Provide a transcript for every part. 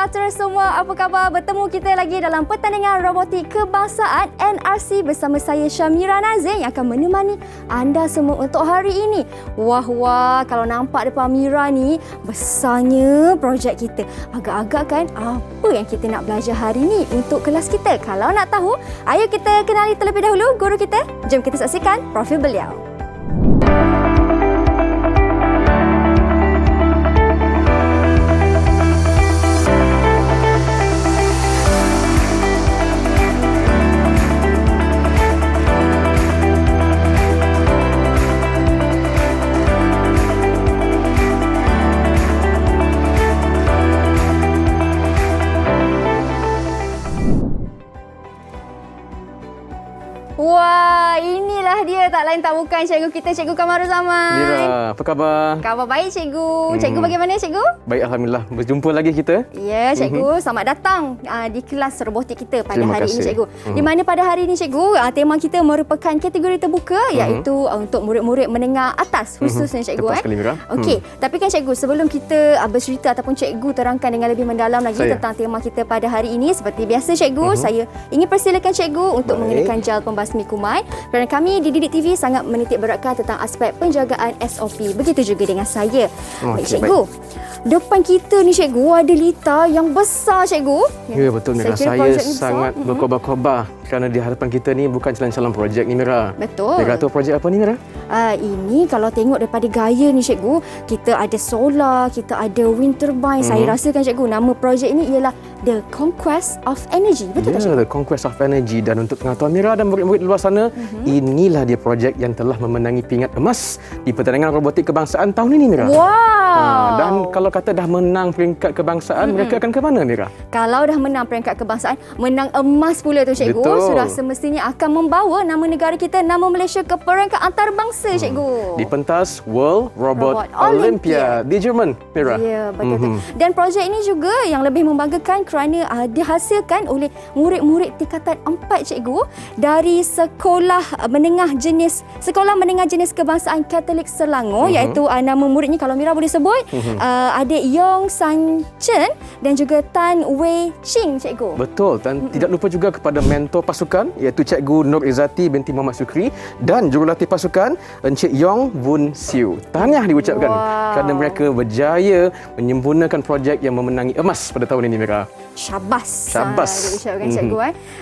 sejahtera semua. Apa khabar? Bertemu kita lagi dalam pertandingan robotik kebangsaan NRC bersama saya Syamira Nazir yang akan menemani anda semua untuk hari ini. Wah, kalau nampak depan Mira ni, besarnya projek kita. Agak-agak kan apa yang kita nak belajar hari ni untuk kelas kita? Kalau nak tahu, ayo kita kenali terlebih dahulu guru kita. Jom kita saksikan profil beliau. Wah, inilah dia, tak lain tak bukan cikgu kita, Cikgu Kamarul Zaman. Mira, apa khabar? Khabar baik, Cikgu. Cikgu bagaimana, Cikgu? Baik, Alhamdulillah. Berjumpa lagi kita. Ya, Cikgu. Selamat datang di kelas robotik kita pada Terima hari kasih. ini, Cikgu. Di mana pada hari ini, Cikgu, tema kita merupakan kategori terbuka, iaitu untuk murid-murid menengah atas, khususnya, Cikgu. Tepat sekali, Mira. Okey, tapi kan, Cikgu, sebelum kita bercerita ataupun Cikgu terangkan dengan lebih mendalam lagi tentang tema kita pada hari ini, seperti biasa, Cikgu, saya ingin persilakan Cikgu untuk mengenakan gel pembasmi kuman. Kerana kami di Didik TV sangat menitik beratkan tentang aspek penjagaan SOP. Begitu juga dengan saya. Baik, Cikgu. Depan kita ni, Cikgu, ada lita yang besar, Cikgu. Ya, betul, Mira. Saya Saya sangat berkobar-kobar kerana di hadapan kita ni bukan calon-calon projek ni, Mira. Betul. Mira tahu projek apa ni, Mira? Ini kalau tengok daripada gaya ni, Cikgu, kita ada solar, kita ada wind turbine. Saya rasakan, Cikgu, nama projek ini ialah The Conquest of Energy. Betul tak, Cikgu? The Conquest of Energy. Dan untuk pengetahuan Mira dan murid-murid di luar sana, inilah dia projek yang telah memenangi pingat emas di pertandingan robotik kebangsaan tahun ini, Mira. Wow. Dan kalau kata dah menang peringkat kebangsaan, mereka akan ke mana, Mira? Kalau dah menang peringkat kebangsaan, menang emas pula tu, Cikgu. Betul. Sudah semestinya akan membawa nama negara kita, nama Malaysia ke peringkat antarabangsa, Cikgu. Di pentas World Robot Olympiad di Jerman, Mira. Ya, betul. Dan projek ini juga yang lebih membanggakan kerana dihasilkan oleh murid-murid tingkatan 4, Cikgu, dari Sekolah Menengah Jenis Kebangsaan Katolik Selangor, iaitu nama muridnya kalau Mira boleh sebut, adik Yong San Chen dan juga Tan Wei Ching, Cikgu. Betul, dan tidak lupa juga kepada mentor pasukan iaitu Cikgu Nur Izzati binti Muhammad Sukri dan jurulatih pasukan Encik Yong Bun Siu. Tahniah diucapkan kerana mereka berjaya menyempurnakan projek yang memenangi emas pada tahun ini, Mira. Syabas. Syabas. Diucapkan, Cikgu.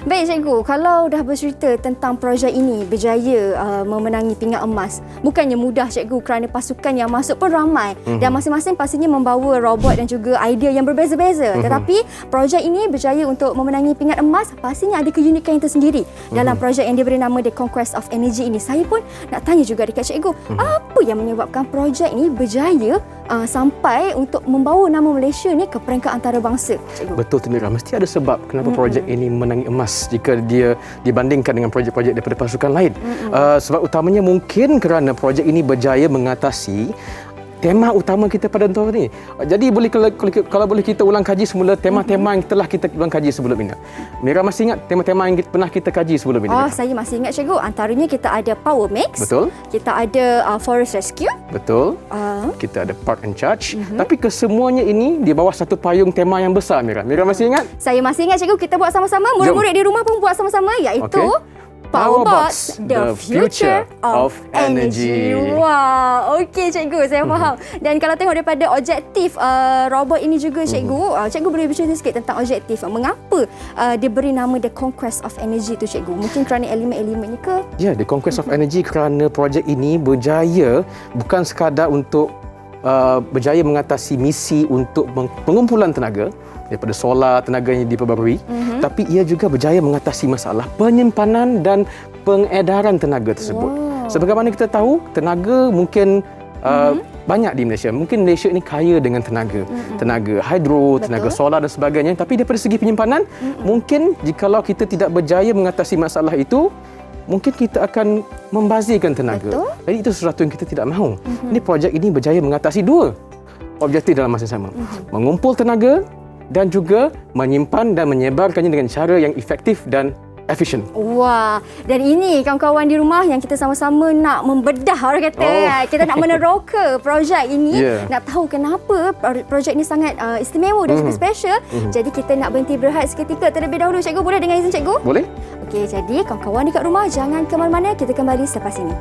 Baik, Cikgu, kalau dah bercerita tentang projek ini berjaya memenangi pingat emas, bukannya mudah, Cikgu, kerana pasukan yang masuk pun ramai dan masing-masing pastinya membawa robot dan juga idea yang berbeza-beza. Tetapi projek ini berjaya untuk memenangi pingat emas, pastinya ada keunikan yang tersendiri dalam projek yang diberi nama The Conquest of Energy ini. Saya pun nak tanya juga dekat Cikgu, apa yang menyebabkan projek ini berjaya sampai untuk membawa nama Malaysia ni ke peringkat antarabangsa, Cikgu? Betul tu, Mira. Mesti ada sebab kenapa projek ini menangi emas jika dia dibandingkan dengan projek-projek daripada pasukan lain. Sebab utamanya mungkin kerana projek ini berjaya mengatasi tema utama kita pada tahun ini. Jadi kalau boleh kita ulang kaji semula tema-tema yang telah kita ulang kaji sebelum ini. Mira masih ingat tema-tema yang pernah kita kaji sebelum ini? Saya masih ingat, Cikgu. Antaranya kita ada Power Mix. Betul. Kita ada Forest Rescue. Betul. Kita ada Park and Charge. Tapi kesemuanya ini di bawah satu payung tema yang besar, Mira. Mira masih ingat? Saya masih ingat, Cikgu. Kita buat sama-sama. Murid-murid di rumah pun buat sama-sama, iaitu Powerbox, the future of energy. Wah, okey, Cikgu, saya faham. Dan kalau tengok daripada objektif robot ini juga, Cikgu, Cikgu boleh bercerita sikit tentang objektif. Mengapa diberi nama The Conquest of Energy tu, Cikgu? Mungkin kerana elemen-elemennya ke? Ya, The Conquest of Energy kerana projek ini berjaya bukan sekadar untuk berjaya mengatasi misi untuk pengumpulan tenaga daripada solar, tenaga yang diperbarui, tapi ia juga berjaya mengatasi masalah penyimpanan dan pengedaran tenaga tersebut. Sebagaimana kita tahu, tenaga mungkin banyak di Malaysia. Mungkin Malaysia ini kaya dengan tenaga. Tenaga hidro, tenaga solar dan sebagainya. Tapi daripada segi penyimpanan, mungkin jikalau kita tidak berjaya mengatasi masalah itu, mungkin kita akan membazirkan tenaga. Jadi itu sesuatu yang kita tidak mahu. Ini projek ini berjaya mengatasi dua objektif dalam masa yang sama. Mengumpul tenaga dan juga menyimpan dan menyebarkannya dengan cara yang efektif dan efisien. Wah, dan ini kawan-kawan di rumah yang kita sama-sama nak membedah, orang kata. Kita nak meneroka projek ini, nak tahu kenapa projek ini sangat istimewa dan juga special. Jadi kita nak berhenti berehat seketika terlebih dahulu. Cikgu, boleh dengan izin cikgu? Boleh. Okey, jadi kawan-kawan dekat rumah jangan ke mana-mana, kita kembali selepas ini.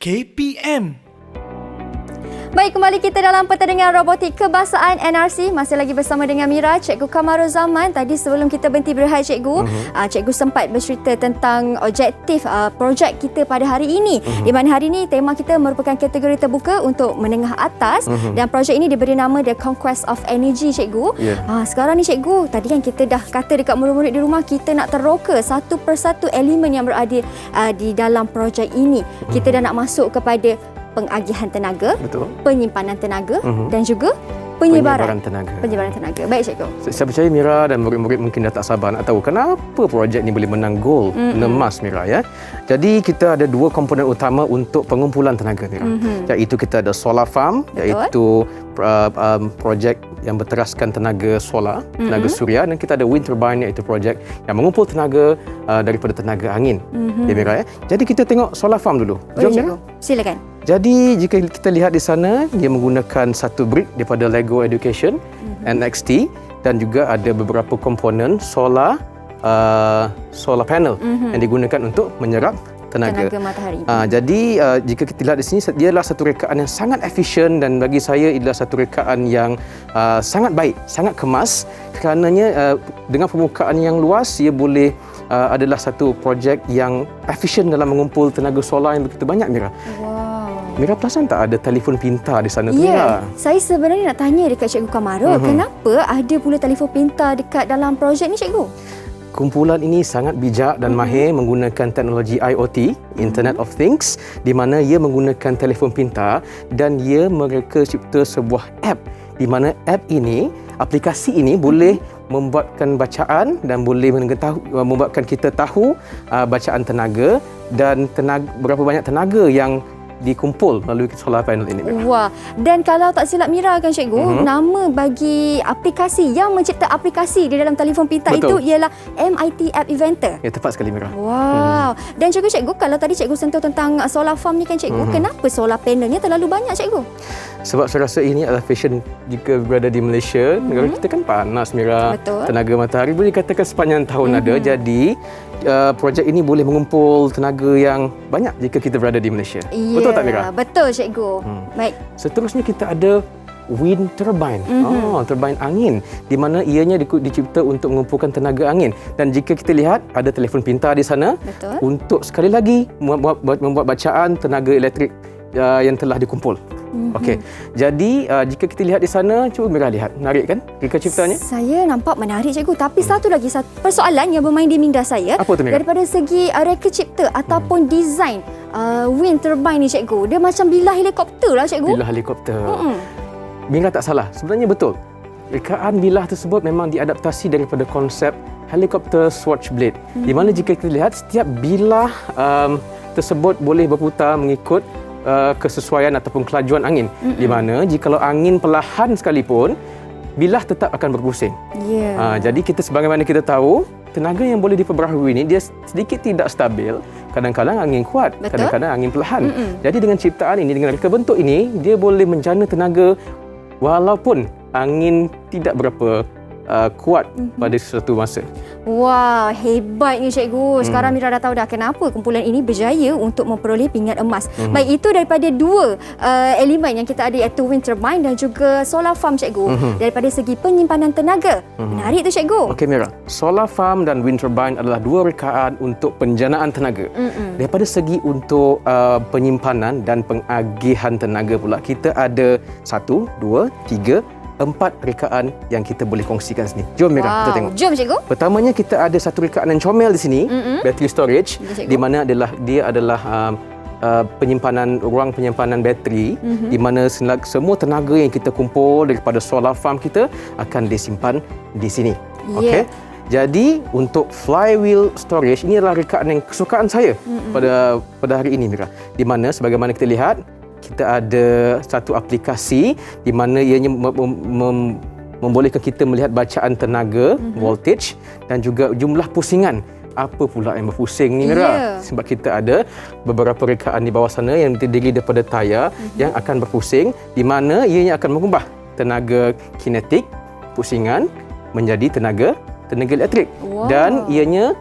KPM. Baik, kembali kita dalam pertandingan robotik kebahasaan NRC. Masih lagi bersama dengan Mira, Cikgu Kamaruzaman. Tadi sebelum kita berhenti berehat, Cikgu, Cikgu sempat bercerita tentang objektif projek kita pada hari ini. Di mana hari ini tema kita merupakan kategori terbuka untuk menengah atas. Dan projek ini diberi nama The Conquest of Energy, Cikgu. Sekarang ni, Cikgu, tadi kan kita dah kata dekat murid-murid di rumah, kita nak teroka satu persatu elemen yang berada di dalam projek ini. Kita dah nak masuk kepada pengagihan tenaga, penyimpanan tenaga dan juga penyebaran tenaga. Baik, Cikgu. Saya percaya Mira dan murid-murid mungkin dah tak sabar nak tahu kenapa projek ni boleh menang gol emas, Mira, ya. Jadi kita ada dua komponen utama untuk pengumpulan tenaga, Mira. Iaitu kita ada solar farm, iaitu projek yang berteraskan tenaga solar, tenaga suria, dan kita ada wind turbine, iaitu projek yang mengumpul tenaga daripada tenaga angin. Ya, Mira, ya. Jadi kita tengok solar farm dulu. Jom, Mira. Silakan. Jadi jika kita lihat di sana, dia menggunakan satu brick daripada Lego Education NXT, dan juga ada beberapa komponen solar panel yang digunakan untuk menyerap tenaga matahari. Jadi jika kita lihat di sini, dia adalah satu rekaan yang sangat efisien, dan bagi saya adalah satu rekaan yang sangat baik, sangat kemas, kerananya dengan permukaan yang luas, ia boleh adalah satu projek yang efisien dalam mengumpul tenaga solar yang begitu banyak, Mira. Mira perasan tak ada telefon pintar di sana tu? Ya, saya sebenarnya nak tanya dekat Cikgu Kamarul, kenapa ada pula telefon pintar dekat dalam projek ni, Cikgu? Kumpulan ini sangat bijak dan mahir menggunakan teknologi IoT, Internet of Things, di mana ia menggunakan telefon pintar, dan mereka cipta sebuah app di mana aplikasi ini boleh membuatkan bacaan dan boleh membuatkan kita tahu bacaan tenaga dan berapa banyak tenaga yang dikumpul melalui solar panel ini, Mira. Wah, dan kalau tak silap Mira kan, Cikgu, nama bagi aplikasi yang mencipta aplikasi di dalam telefon pintar itu ialah MIT App Inventor. Ya, tepat sekali, Mira. Wow. Dan Cikgu, kalau tadi Cikgu sentuh tentang solar farm ni kan, Cikgu, kenapa solar panelnya terlalu banyak, Cikgu? Sebab saya rasa ini adalah fashion jika berada di Malaysia. Negara kita kan panas, Mira. Betul. Tenaga matahari boleh dikatakan sepanjang tahun ada. Jadi projek ini boleh mengumpul tenaga yang banyak jika kita berada di Malaysia. Betul tak, Mira? Betul, Cikgu. Baik. Seterusnya kita ada wind turbine. Turbine angin, di mana ianya dicipta untuk mengumpulkan tenaga angin. Dan jika kita lihat, ada telefon pintar di sana untuk sekali lagi membuat bacaan tenaga elektrik yang telah dikumpul. Okey. Jadi jika kita lihat di sana, cuba Mira lihat. Menarik kan reka ciptanya? Saya nampak menarik, Cikgu. Tapi satu lagi persoalan yang bermain di minda saya. Apa tu, Mira? Daripada segi reka cipta ataupun design wind turbine ni, Cikgu, dia macam bilah helikopter lah, Cikgu. Bilah helikopter. Mira tak salah. Sebenarnya betul. Rekaan bilah tersebut memang diadaptasi daripada konsep helikopter Swatchblade. Di mana jika kita lihat, setiap bilah tersebut boleh berputar mengikut kesesuaian ataupun kelajuan angin. Di mana jikalau angin perlahan sekalipun, bilah tetap akan berpusing. Jadi kita sebagaimana kita tahu, tenaga yang boleh diperbaharui ini dia sedikit tidak stabil. Kadang-kadang angin kuat, kadang-kadang angin perlahan. Jadi dengan ciptaan ini, dengan reka bentuk ini, dia boleh menjana tenaga walaupun angin tidak berapa kuat pada sesuatu masa. Wah, hebatnya, Cikgu. Sekarang Mira dah tahu dah kenapa kumpulan ini berjaya untuk memperoleh pingat emas. Baik, itu daripada dua elemen yang kita ada, iaitu wind turbine dan juga solar farm, Cikgu. Daripada segi penyimpanan tenaga. Menarik tu, Cikgu. Okey, Mira. Solar farm dan wind turbine adalah dua rekaan untuk penjanaan tenaga. Daripada segi untuk penyimpanan dan pengagihan tenaga pula, kita ada 1, 2, 3, 4 rekaan yang kita boleh kongsikan sini. Jom Mira, kita tengok. Jom cikgu. Pertamanya kita ada satu rekaan yang comel di sini, battery storage, Cikgu. di mana dia adalah ruang penyimpanan bateri, di mana semua tenaga yang kita kumpul daripada solar farm kita akan disimpan di sini. Okey. Jadi untuk flywheel storage ini adalah rekaan yang kesukaan saya pada hari ini Mira. Di mana sebagaimana kita lihat, kita ada satu aplikasi di mana ianya membolehkan kita melihat bacaan tenaga, voltage dan juga jumlah pusingan. Apa pula yang berpusing ni Mira? Sebab kita ada beberapa rekaan di bawah sana yang terdiri daripada tayar yang akan berpusing, di mana ianya akan mengubah tenaga kinetik, pusingan menjadi tenaga elektrik. Dan ianya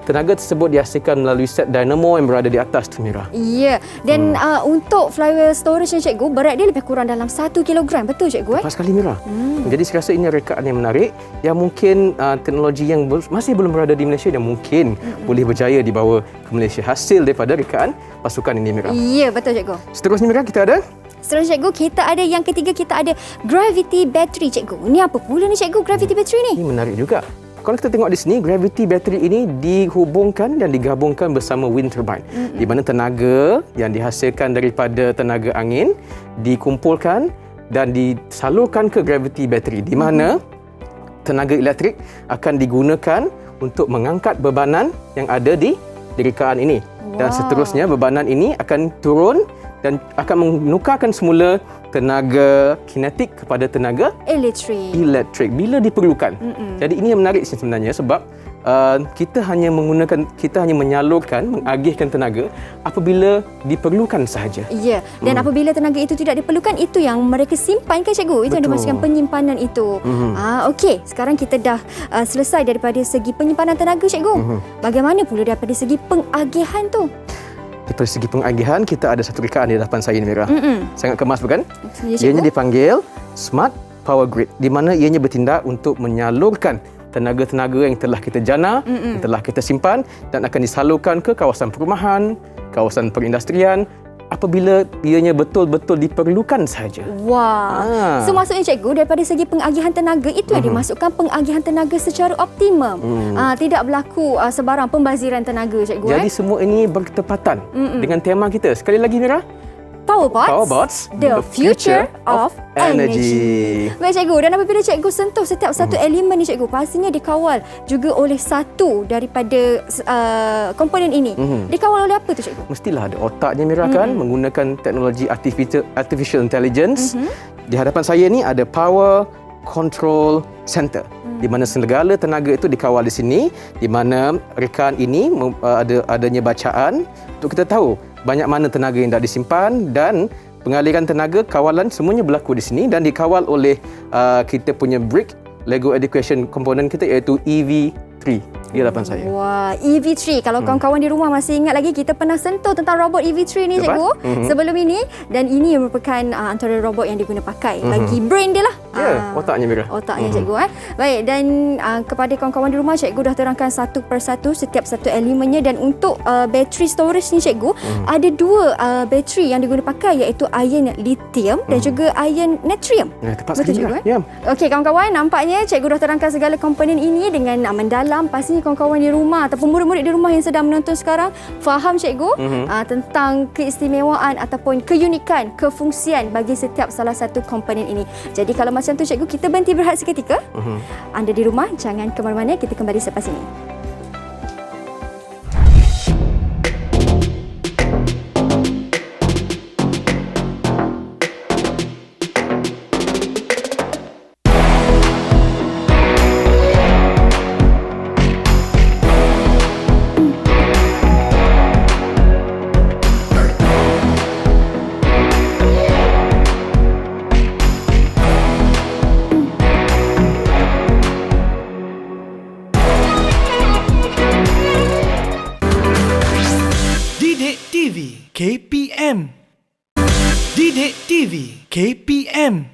tenaga tersebut dihasilkan melalui set dynamo yang berada di atas tu Mira. Ya, dan untuk flywheel storage ni cikgu, berat dia lebih kurang dalam 1 kilogram. Betul cikgu? Pas sekali Mira. Jadi saya rasa ini rekaan yang menarik, yang mungkin teknologi yang masih belum berada di Malaysia dan mungkin boleh berjaya dibawa ke Malaysia hasil daripada rekaan pasukan ini Mira. Ya, betul cikgu. Seterusnya Mira, kita ada Seterusnya cikgu, kita ada yang ketiga, kita ada gravity battery cikgu. Ini apa pula ni cikgu, gravity battery ni? Ini menarik juga. Kalau kita tengok di sini, gravity battery ini dihubungkan dan digabungkan bersama wind turbine. Di mana tenaga yang dihasilkan daripada tenaga angin dikumpulkan dan disalurkan ke gravity battery. Di mana tenaga elektrik akan digunakan untuk mengangkat bebanan yang ada di rekaan ini. Dan seterusnya bebanan ini akan turun dan akan menukarkan semula tenaga kinetik kepada tenaga elektrik bila diperlukan. Jadi ini yang menarik sebenarnya sebab kita hanya menyalurkan, mengagihkan tenaga apabila diperlukan sahaja. Ya, dan apabila tenaga itu tidak diperlukan, itu yang mereka simpan kan cikgu? Itu yang dimaksudkan penyimpanan itu. Okey, sekarang kita dah selesai daripada segi penyimpanan tenaga cikgu. Bagaimana pula daripada segi pengagihan tu? Dari segi pengagihan, kita ada satu rekaan di hadapan saya ni Mira. Sangat kemas bukan? Ya, ianya dipanggil Smart Power Grid, di mana ianya bertindak untuk menyalurkan tenaga-tenaga yang telah kita jana, yang telah kita simpan dan akan disalurkan ke kawasan perumahan, kawasan perindustrian apabila ianya betul-betul diperlukan sahaja. Wah. So maksudnya cikgu, daripada segi pengagihan tenaga itu yang dimasukkan pengagihan tenaga secara optimum. Tidak berlaku sebarang pembaziran tenaga cikgu. Jadi semua ini bertepatan dengan tema kita. Sekali lagi Mira, Powerbots, the future of energy. Baik cikgu, dan apabila cikgu sentuh setiap satu elemen ni cikgu, pastinya dikawal juga oleh satu daripada komponen ini. Dikawal oleh apa tu cikgu? Mestilah ada otaknya Mira kan, menggunakan teknologi artificial intelligence. Di hadapan saya ni ada Power Control Center, di mana segala tenaga itu dikawal di sini, di mana rekaan ini adanya bacaan untuk kita tahu banyak mana tenaga yang dah disimpan dan pengaliran tenaga, kawalan semuanya berlaku di sini dan dikawal oleh kita punya brick Lego Education komponen kita iaitu EV3 di hadapan saya. Wah, EV3. Kalau kawan-kawan di rumah masih ingat lagi, kita pernah sentuh tentang robot EV3 ni cikgu sebelum ini, dan ini merupakan antara robot yang diguna pakai bagi brain dia lah. Ya, otaknya Mira. Otaknya cikgu. Baik, dan kepada kawan-kawan di rumah, cikgu dah terangkan satu persatu setiap satu elemennya. Dan untuk battery storage ni cikgu, ada dua bateri yang diguna pakai, iaitu ion lithium dan juga ion natrium. Tepat sekali cikgu. Ya. Okey kawan-kawan, nampaknya cikgu dah terangkan segala komponen ini dengan mendalam. Pastinya kawan-kawan di rumah ataupun murid-murid di rumah yang sedang menonton sekarang faham cikgu tentang keistimewaan ataupun keunikan, kefungsian bagi setiap salah satu komponen ini. Jadi kalau macam tu cikgu, kita berhenti berehat seketika. Anda di rumah jangan ke mana-mana, kita kembali selepas ini. KPM. Didik TV KPM.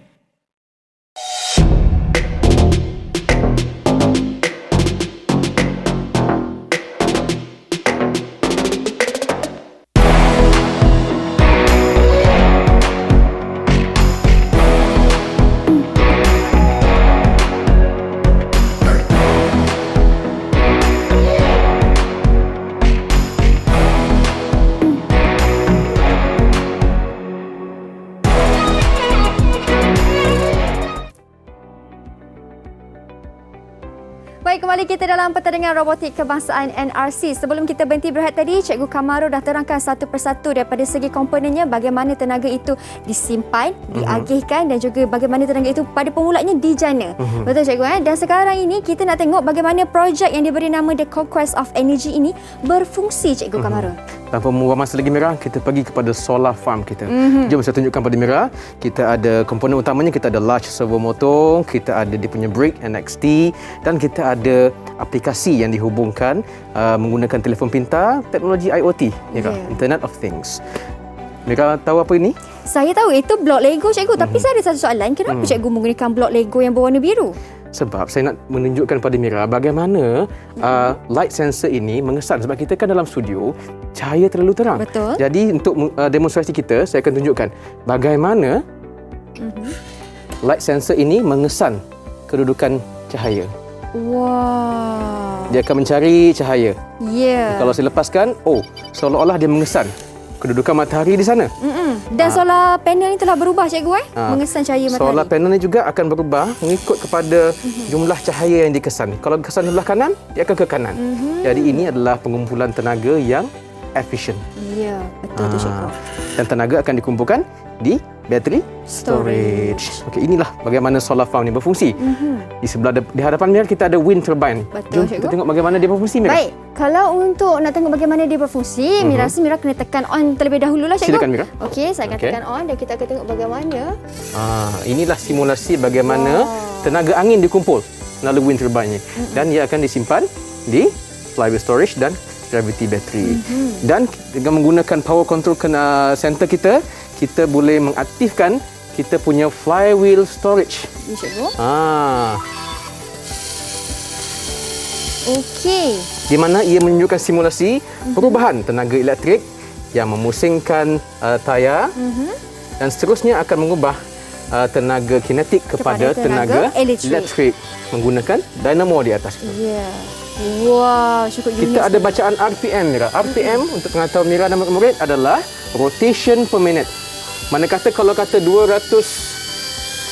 Baik, kembali kita dalam pertandingan robotik kebangsaan NRC. Sebelum kita berhenti berehat tadi, Cikgu Kamarul dah terangkan satu persatu daripada segi komponennya, bagaimana tenaga itu disimpan, diagihkan dan juga bagaimana tenaga itu pada permulaannya dijana. Betul Cikgu? Dan sekarang ini kita nak tengok bagaimana projek yang diberi nama The Conquest of Energy ini berfungsi, Cikgu Kamarul. Tanpa membuang masa lagi Mira, kita pergi kepada solar farm kita. Jom saya tunjukkan pada Mira. Kita ada komponen utamanya, kita ada large servo motor, kita ada dia punya brake NXT dan kita ada aplikasi yang dihubungkan menggunakan telefon pintar, teknologi IoT, Mira, Internet of Things. Mira tahu apa ini? Saya tahu itu blok Lego, Cikgu. Tapi saya ada satu soalan. Kenapa Cikgu menggunakan blok Lego yang berwarna biru? Sebab saya nak menunjukkan pada Mira bagaimana light sensor ini mengesan. Sebab kita kan dalam studio, cahaya terlalu terang. Betul. Jadi untuk demonstrasi kita, saya akan tunjukkan bagaimana light sensor ini mengesan kedudukan cahaya. Wow. Dia akan mencari cahaya. Ya. Kalau saya lepaskan, seolah-olah dia mengesan kedudukan matahari di sana. Dan solar panel ni telah berubah, Cikgu, mengesan cahaya matahari. Solar panel ni juga akan berubah mengikut kepada jumlah cahaya yang dikesan. Kalau dikesan sebelah kanan, dia akan ke kanan. Jadi ini adalah pengumpulan tenaga yang efisien. Ya, betul tu, Cikgu. Dan tenaga akan dikumpulkan di battery storage. Okey, inilah bagaimana solar farm ni berfungsi. Di sebelah di hadapan Mira kita ada wind turbine. Betul, Jom kita tengok bagaimana dia berfungsi, Mira. Baik, kalau untuk nak tengok bagaimana dia berfungsi, Mira rasa Mira kena tekan on terlebih dahulu lah, Cikgu. Silakan, Mira. Okey, saya akan tekan on dan kita akan tengok bagaimana. Inilah simulasi bagaimana tenaga angin dikumpul melalui wind turbine ni. Dan ia akan disimpan di flywheel storage dan gravity battery. Dan dengan menggunakan power control center kita boleh mengaktifkan kita punya flywheel storage. Ya, Cikgu. Okey. Di mana ia menunjukkan simulasi perubahan tenaga elektrik yang memusingkan tayar dan seterusnya akan mengubah tenaga kinetik kepada tenaga elektrik menggunakan dinamo di atas. Ya. Wow, cukup unik. Kita ada bacaan RPM, Mira. RPM untuk pengetahuan Mira dan murid adalah rotation per minute. Mana kata kalau kata 200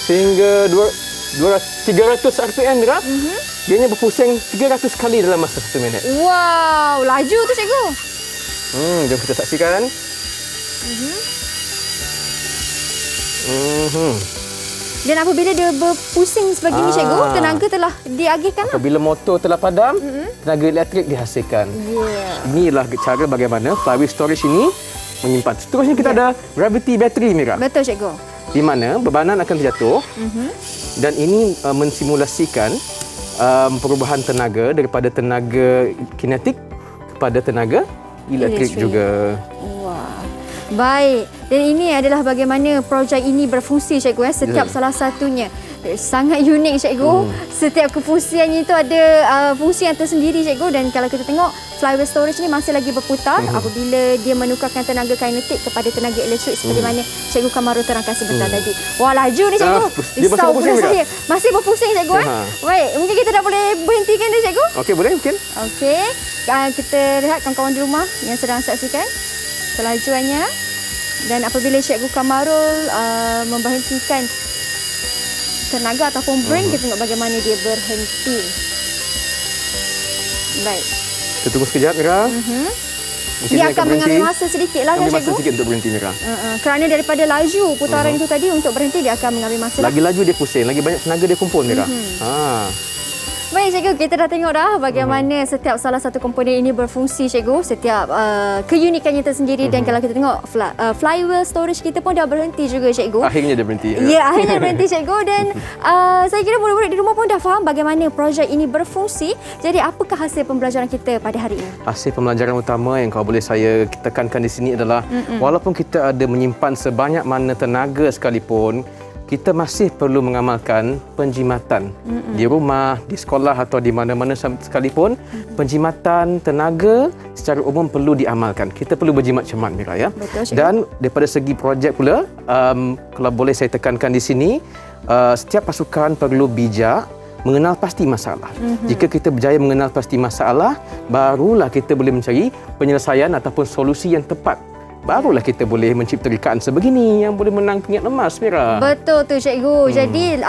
sehingga 300 RPM, Mira, dianya berpusing 300 kali dalam masa 1 minit. Wow, laju tu, Cikgu. Jom kita saksikan. Dan apabila dia berpusing sebegini, Cikgu, tenaga telah diagihkan lah. Apabila motor telah padam, tenaga elektrik dihasilkan. Inilah cara bagaimana flywheel storage ini menyimpan. Seterusnya kita ada gravity battery, Mira. Betul, Cikgu. Di mana bebanan akan terjatuh dan ini mensimulasikan perubahan tenaga daripada tenaga kinetik kepada tenaga elektrik juga. Wah. Baik. Dan ini adalah bagaimana projek ini berfungsi, Cikgu. Setiap salah satunya sangat unik, Cikgu. Setiap kefungsiannya itu ada fungsi yang tersendiri, Cikgu. Dan kalau kita tengok flywheel storage ni masih lagi berputar apabila dia menukarkan tenaga kinetik kepada tenaga elektrik seperti mana Cikgu Kamarul terangkan sebentar tadi. Wah, laju ni, Cikgu. Dia masih berpusing saya. Masih berpusing, Cikgu. Baik, mungkin kita dah boleh berhentikan dia, Cikgu. Okey, boleh mungkin. Okey. Kita lihat kawan-kawan di rumah yang sedang saksikan kelajuannya. Dan apabila Cikgu Kamarul memberhentikan tenaga ataupun brain, kita tengok bagaimana dia berhenti. Baik. Kita tunggu sekejap, Mira. Dia akan mengambil masa sedikit lah, kan, Cikgu? Ambil masa Cikgu? sedikit untuk berhenti, Mira. Kerana daripada laju putaran itu tadi untuk berhenti, dia akan mengambil masa. Lagi laju dia pusing, lagi banyak tenaga dia kumpul, Mira. Baik, Cikgu, kita dah tengok dah bagaimana setiap salah satu komponen ini berfungsi, Cikgu. Setiap keunikannya tersendiri dan kalau kita tengok flywheel storage kita pun dah berhenti juga, Cikgu. Akhirnya dia berhenti. Ya, akhirnya berhenti, Cikgu. Dan saya kira murid-murid di rumah pun dah faham bagaimana projek ini berfungsi. Jadi apakah hasil pembelajaran kita pada hari ini? Hasil pembelajaran utama yang kalau boleh saya tekankan di sini adalah walaupun kita ada menyimpan sebanyak mana tenaga sekalipun, kita masih perlu mengamalkan penjimatan di rumah, di sekolah atau di mana-mana sekalipun. Penjimatan tenaga secara umum perlu diamalkan. Kita perlu berjimat cermat, Mira, ya. Betul, Cikgu. Dan daripada segi projek pula, kalau boleh saya tekankan di sini, setiap pasukan perlu bijak mengenal pasti masalah. Jika kita berjaya mengenal pasti masalah, barulah kita boleh mencari penyelesaian ataupun solusi yang tepat barulah kita boleh mencipta rekaan sebegini yang boleh menang pingat emas, Mira. Betul tu cikgu. Jadi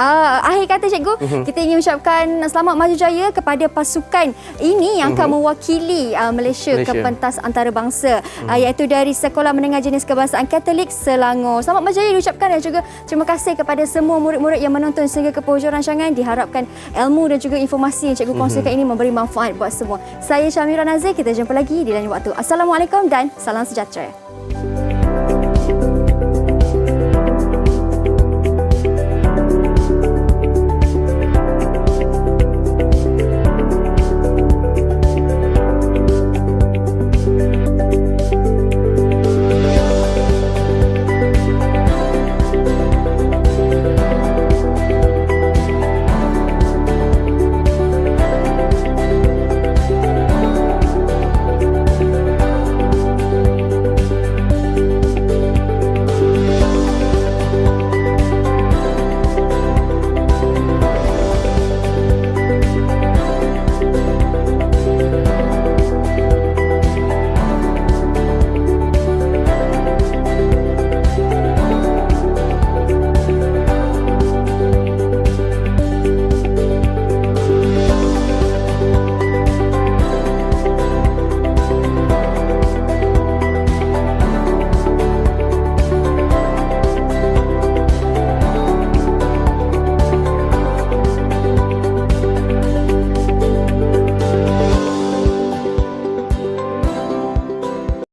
akhir kata cikgu, kita ingin ucapkan selamat maju jaya kepada pasukan ini yang akan mewakili Malaysia ke pentas antarabangsa, iaitu dari Sekolah Menengah Jenis Kebahasaan Katolik Selangor. Selamat maju jaya diucapkan dan juga terima kasih kepada semua murid-murid yang menonton sehingga ke penghujung rancangan. Diharapkan ilmu dan juga informasi yang cikgu kongsikan ini memberi manfaat buat semua. Saya Syamira Nazir, kita jumpa lagi di lain waktu. Assalamualaikum dan salam sejahtera.